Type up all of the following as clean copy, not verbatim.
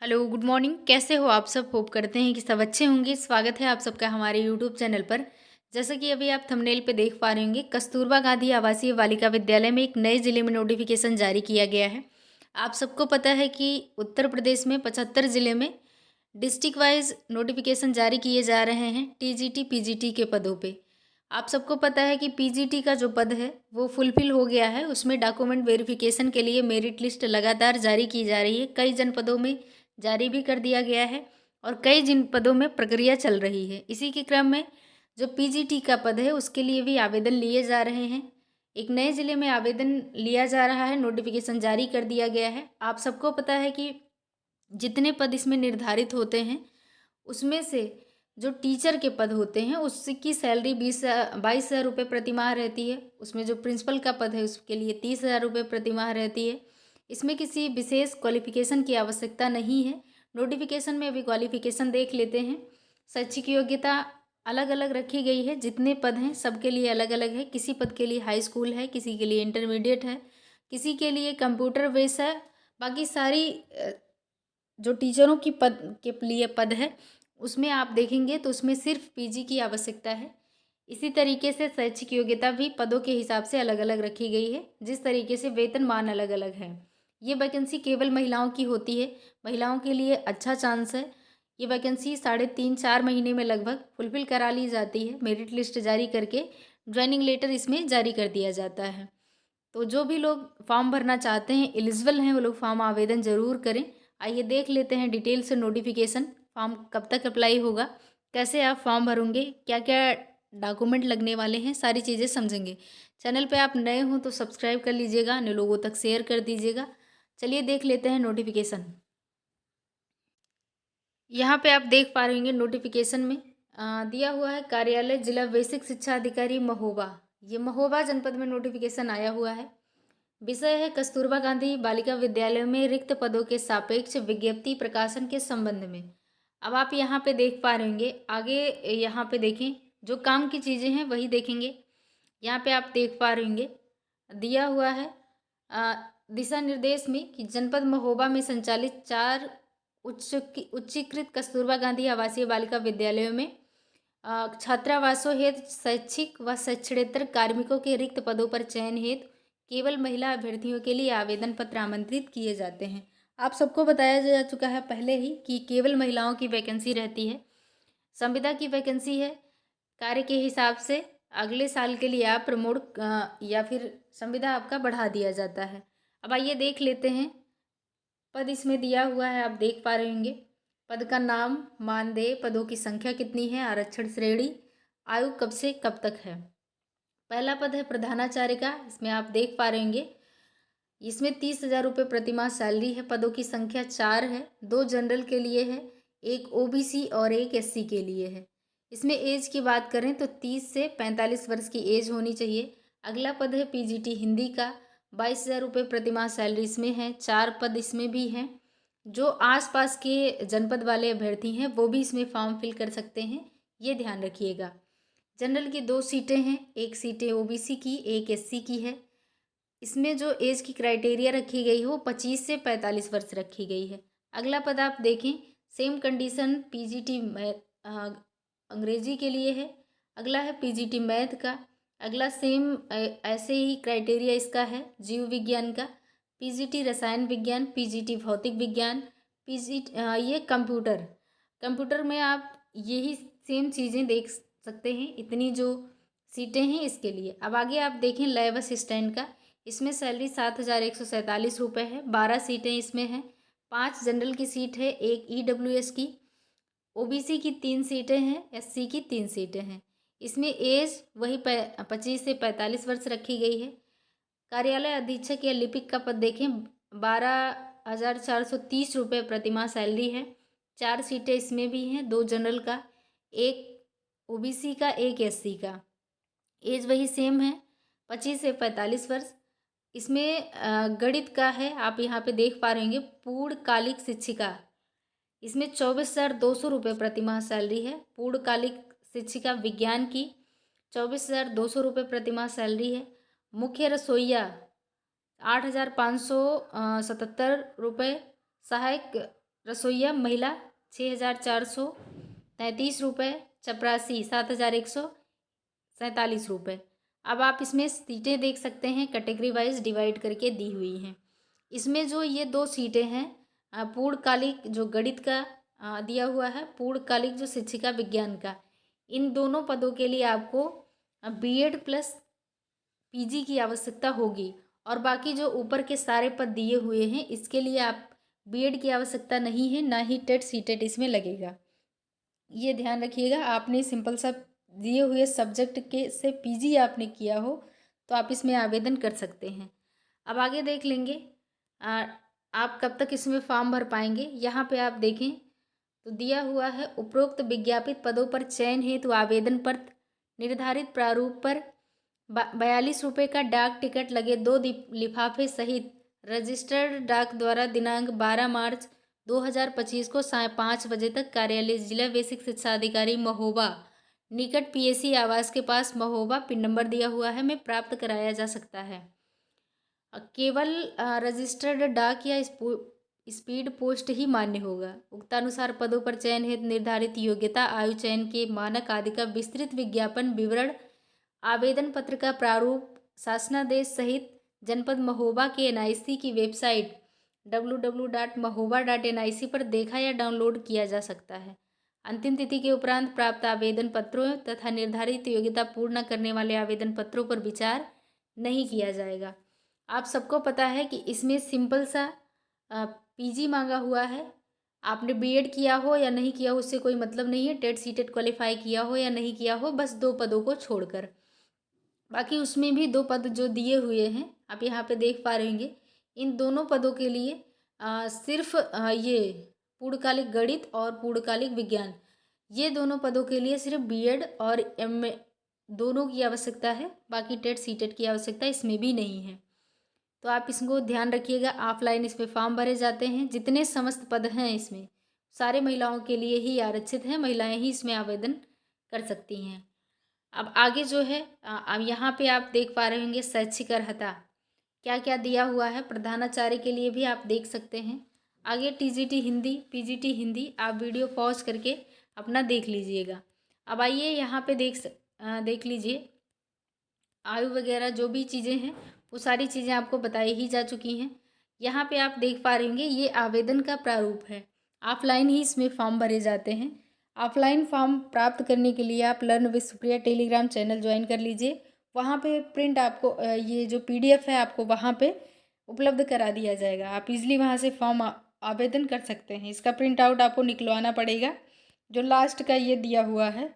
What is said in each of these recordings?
Hello, good morning. कैसे हो आप सब? होप करते हैं कि सब अच्छे होंगे। स्वागत है आप सबका हमारे यूट्यूब चैनल पर। जैसा कि अभी आप थंबनेल पे देख पा रहे होंगे, कस्तूरबा गांधी आवासीय बालिका विद्यालय में एक नए ज़िले में नोटिफिकेशन जारी किया गया है। आप सबको पता है कि उत्तर प्रदेश में 75 ज़िले में डिस्ट्रिक्ट वाइज नोटिफिकेशन जारी किए जा रहे हैं टीजीटी पीजीटी के पदों पे। आप सबको पता है कि पीजीटी का जो पद है वो फुलफिल हो गया है। उसमें डॉक्यूमेंट वेरिफिकेशन के लिए मेरिट लिस्ट लगातार जारी की जा रही है। कई जनपदों में जारी भी कर दिया गया है और कई जनपदों में प्रक्रिया चल रही है। इसी के क्रम में जो पीजीटी का पद है उसके लिए भी आवेदन लिए जा रहे हैं। एक नए ज़िले में आवेदन लिया जा रहा है, नोटिफिकेशन जारी कर दिया गया है। आप सबको पता है कि जितने पद इसमें निर्धारित होते हैं उसमें से जो टीचर के पद होते हैं उसकी सैलरी 22,000 रुपये प्रतिमाह रहती है। उसमें जो प्रिंसिपल का पद है उसके लिए 30,000 रुपये प्रतिमाह रहती है। इसमें किसी विशेष क्वालिफिकेशन की आवश्यकता नहीं है। नोटिफिकेशन में अभी क्वालिफिकेशन देख लेते हैं। शैक्षिक योग्यता अलग अलग रखी गई है। जितने पद हैं सबके लिए अलग अलग है। किसी पद के लिए हाई स्कूल है, किसी के लिए इंटरमीडिएट है, किसी के लिए कंप्यूटर बेस है। बाकी सारी जो टीचरों की पद के लिए पद है उसमें आप देखेंगे तो उसमें सिर्फ पीजी की आवश्यकता है। इसी तरीके से शैक्षिक योग्यता भी पदों के हिसाब से अलग अलग रखी गई है। जिस तरीके से वेतनमान अलग अलग है। ये वैकेंसी केवल महिलाओं की होती है। महिलाओं के लिए अच्छा चांस है। ये वैकेंसी 3.5-4 महीने में लगभग फुलफिल करा ली जाती है। मेरिट लिस्ट जारी करके ज्वाइनिंग लेटर इसमें जारी कर दिया जाता है। तो जो भी लोग फॉर्म भरना चाहते हैं, एलिजिबल हैं, वो लोग फॉर्म आवेदन ज़रूर करें। आइए देख लेते हैं डिटेल से नोटिफिकेशन। फॉर्म कब तक अप्लाई होगा, कैसे आप फॉर्म भरोगे, क्या क्या डॉक्यूमेंट लगने वाले हैं, सारी चीज़ें समझेंगे। चैनल पे आप नए हो तो सब्सक्राइब कर लीजिएगा, अन्य लोगों तक शेयर कर दीजिएगा। चलिए देख लेते हैं नोटिफिकेशन। यहाँ पे आप देख पा रहे होंगे नोटिफिकेशन में दिया हुआ है कार्यालय जिला बेसिक शिक्षा अधिकारी महोबा। ये महोबा जनपद में नोटिफिकेशन आया हुआ है। विषय है कस्तूरबा गांधी बालिका विद्यालय में रिक्त पदों के सापेक्ष विज्ञप्ति प्रकाशन के संबंध में। अब आप यहाँ पे देख पा रहे होंगे, आगे यहाँ पे देखें, जो काम की चीज़ें हैं वही देखेंगे। यहाँ पे आप देख पा रहे होंगे दिया हुआ है अ, दिशा निर्देश में कि जनपद महोबा में संचालित 4 उच्चीकृत कस्तूरबा गांधी आवासीय बालिका विद्यालयों में छात्रावासों हेतु शैक्षिक व शैक्षणेतर कार्मिकों के रिक्त पदों पर चयन हेतु केवल महिला अभ्यर्थियों के लिए आवेदन पत्र आमंत्रित किए जाते हैं। आप सबको बताया जा चुका है पहले ही कि केवल महिलाओं की वैकेंसी रहती है। संविदा की वैकेंसी है। कार्य के हिसाब से अगले साल के लिए आप प्रमोट या फिर संविदा आपका बढ़ा दिया जाता है। अब आइए देख लेते हैं। पद इसमें दिया हुआ है, आप देख पा रहे होंगे। पद का नाम, मानदेय, पदों की संख्या कितनी है, आरक्षण श्रेणी, आयु कब से कब तक है। पहला पद है प्रधानाचार्य का। इसमें आप देख पा रहे होंगे इसमें 30,000 रुपये प्रतिमाह सैलरी है। पदों की संख्या 4 है। 2 जनरल के लिए है, एक ओबीसी और एक एससी के लिए है। इसमें एज की बात करें तो 30 से 45 वर्ष की एज होनी चाहिए। अगला पद है पीजीटी हिंदी का। 22,000 रुपये प्रतिमाह सैलरी इसमें है। 4 पद इसमें भी हैं। जो आसपास के जनपद वाले अभ्यर्थी हैं वो भी इसमें फॉर्म फिल कर सकते हैं, ये ध्यान रखिएगा। जनरल की 2 सीटें हैं, एक सीटें ओबीसी की, एक एससी की है। इसमें जो एज की क्राइटेरिया रखी गई है वो 25 से 45 वर्ष रखी गई है। अगला पद आप देखें, सेम कंडीशन पीजीटी अंग्रेजी के लिए है। अगला है पीजीटी मैथ का। अगला सेम ऐसे ही क्राइटेरिया इसका है जीव विज्ञान का। पीजीटी रसायन विज्ञान, पीजीटी भौतिक विज्ञान, ये कंप्यूटर। कंप्यूटर में आप यही सेम चीज़ें देख सकते हैं। इतनी जो सीटें हैं इसके लिए। अब आगे आप देखें लैब असिस्टेंट का। इसमें सैलरी 7,147 रुपये है। 12 सीटें इसमें हैं। 5 जनरल की सीट है, एक ईडब्ल्यूएस की। ओबीसी की 3 सीटें हैं, एससी की 3 सीटें हैं। इसमें एज वही 25 से 45 वर्ष रखी गई है। कार्यालय अधीक्षक या लिपिक का पद देखें, 12,430 रुपये प्रतिमाह सैलरी है। 4 सीटें इसमें भी हैं, 2 जनरल का, एक ओबीसी का, एक एससी का। एज वही सेम है, 25 से 45 वर्ष। इसमें गणित का है, आप यहाँ पे देख पा रहे होंगे पूर्णकालिक शिक्षिका। इसमें 24,200 रुपये प्रतिमाह सैलरी है। पूर्णकालिक शिक्षिका विज्ञान की 24,200 रुपये प्रतिमाह सैलरी है। मुख्य रसोइया 8,577 रुपये। सहायक रसोइया महिला 6,433 रुपये, चपरासी 7,147 रुपये। अब आप इसमें सीटें देख सकते हैं, कैटेगरी वाइज डिवाइड करके दी हुई हैं। इसमें जो ये 2 सीटें हैं, पूर्णकालिक जो गणित का दिया हुआ है, पूर्णकालिक जो शिक्षिका विज्ञान का, इन दोनों पदों के लिए आपको बीएड प्लस पीजी की आवश्यकता होगी। और बाकी जो ऊपर के सारे पद दिए हुए हैं, इसके लिए आप बीएड की आवश्यकता नहीं है, ना ही टेट सीटेट इसमें लगेगा। ये ध्यान रखिएगा। आपने सिंपल सा दिए हुए सब्जेक्ट के से पीजी आपने किया हो तो आप इसमें आवेदन कर सकते हैं। अब आगे देख लेंगे आप कब तक इसमें फॉर्म भर पाएंगे। यहाँ पे आप देखें तो दिया हुआ है, उपरोक्त विज्ञापित पदों पर चयन हेतु आवेदन पत्र निर्धारित प्रारूप पर 42 रुपये का डाक टिकट लगे 2 लिफाफे सहित रजिस्टर्ड डाक द्वारा दिनांक 12 मार्च 2025 को साय 5 बजे तक कार्यालय जिला बेसिक शिक्षा अधिकारी महोबा निकट पीएसी आवास के पास महोबा पिन नंबर दिया हुआ है में प्राप्त कराया जा सकता है। केवल रजिस्टर्ड डाक या स्पीड पोस्ट ही मान्य होगा। उक्तानुसार पदों पर चयन हेतु निर्धारित योग्यता, आयु, चयन के मानक आदि का विस्तृत विज्ञापन विवरण, आवेदन पत्र का प्रारूप, शासनादेश सहित जनपद महोबा के एनआईसी की वेबसाइट www.mahoba.nic पर देखा या डाउनलोड किया जा सकता है। अंतिम तिथि के उपरांत प्राप्त आवेदन पत्रों तथा निर्धारित योग्यता पूर्ण न करने वाले आवेदन पत्रों पर विचार नहीं किया जाएगा। आप सबको पता है कि इसमें सिंपल सा पीजी मांगा हुआ है। आपने बीएड किया हो या नहीं किया हो उससे कोई मतलब नहीं है, टेट सीटेट क्वालिफाई किया हो या नहीं किया हो, बस 2 पदों को छोड़कर। बाकी उसमें भी 2 पद जो दिए हुए हैं आप यहाँ पे देख पा रहे होंगे। इन दोनों पदों के लिए सिर्फ ये पूर्णकालिक गणित और पूर्णकालिक विज्ञान, ये दोनों पदों के लिए सिर्फ बीएड और एमए दोनों की आवश्यकता है। बाकी टेट सीटेट की आवश्यकता इसमें भी नहीं है। तो आप इसको ध्यान रखिएगा। ऑफलाइन इसमें फॉर्म भरे जाते हैं। जितने समस्त पद हैं इसमें सारे महिलाओं के लिए ही आरक्षित हैं, महिलाएं ही इसमें आवेदन कर सकती हैं। अब आगे जो है अब यहाँ पे आप देख पा रहे होंगे शैक्षिक अर्हता क्या क्या दिया हुआ है। प्रधानाचार्य के लिए भी आप देख सकते हैं। आगे टीजीटी हिंदी, पीजीटी हिंदी, आप वीडियो पॉज करके अपना देख लीजिएगा। अब आइए यहाँ पे देख लीजिए आयु वगैरह जो भी चीज़ें हैं वो सारी चीज़ें आपको बताई ही जा चुकी हैं। यहाँ पे आप देख पा रहे होंगे ये आवेदन का प्रारूप है। ऑफलाइन ही इसमें फॉर्म भरे जाते हैं। ऑफलाइन फॉर्म प्राप्त करने के लिए आप learn with Supriya Telegram channel join कर लीजिए। वहाँ पे प्रिंट आपको ये जो पीडीएफ है आपको वहाँ पे उपलब्ध करा दिया जाएगा। आप इजीली वहाँ से फॉर्म आवेदन कर सकते हैं। इसका प्रिंट आउट आपको निकलवाना पड़ेगा। जो लास्ट का ये दिया हुआ है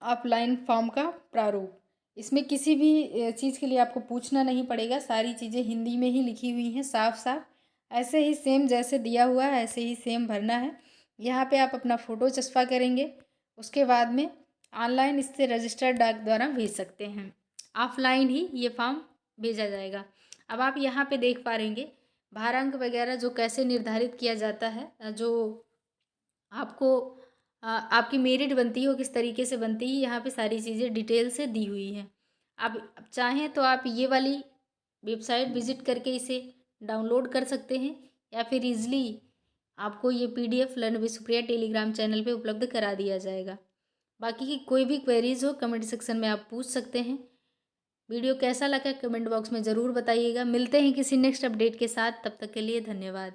ऑफलाइन फॉर्म का प्रारूप, इसमें किसी भी चीज़ के लिए आपको पूछना नहीं पड़ेगा। सारी चीज़ें हिंदी में ही लिखी हुई हैं साफ साफ। ऐसे ही सेम जैसे दिया हुआ है ऐसे ही सेम भरना है। यहाँ पे आप अपना फ़ोटो चस्पा करेंगे, उसके बाद में ऑनलाइन इससे रजिस्टर्ड डाक द्वारा भेज सकते हैं। ऑफलाइन ही ये फॉर्म भेजा जाएगा। अब आप यहाँ पे देख पा रहेंगे भारांक वगैरह जो कैसे निर्धारित किया जाता है, जो आपको आपकी मेरिट बनती हो किस तरीके से बनती है, यहाँ पे सारी चीज़ें डिटेल से दी हुई हैं। आप चाहें तो आप ये वाली वेबसाइट विज़िट करके इसे डाउनलोड कर सकते हैं या फिर ईज़िली आपको ये PDF learn with Supriya Telegram channel पे उपलब्ध करा दिया जाएगा। बाकी की कोई भी क्वेरीज़ हो कमेंट सेक्शन में आप पूछ सकते हैं। वीडियो कैसा लगा कमेंट बॉक्स में ज़रूर बताइएगा। मिलते हैं किसी नेक्स्ट अपडेट के साथ, तब तक के लिए धन्यवाद।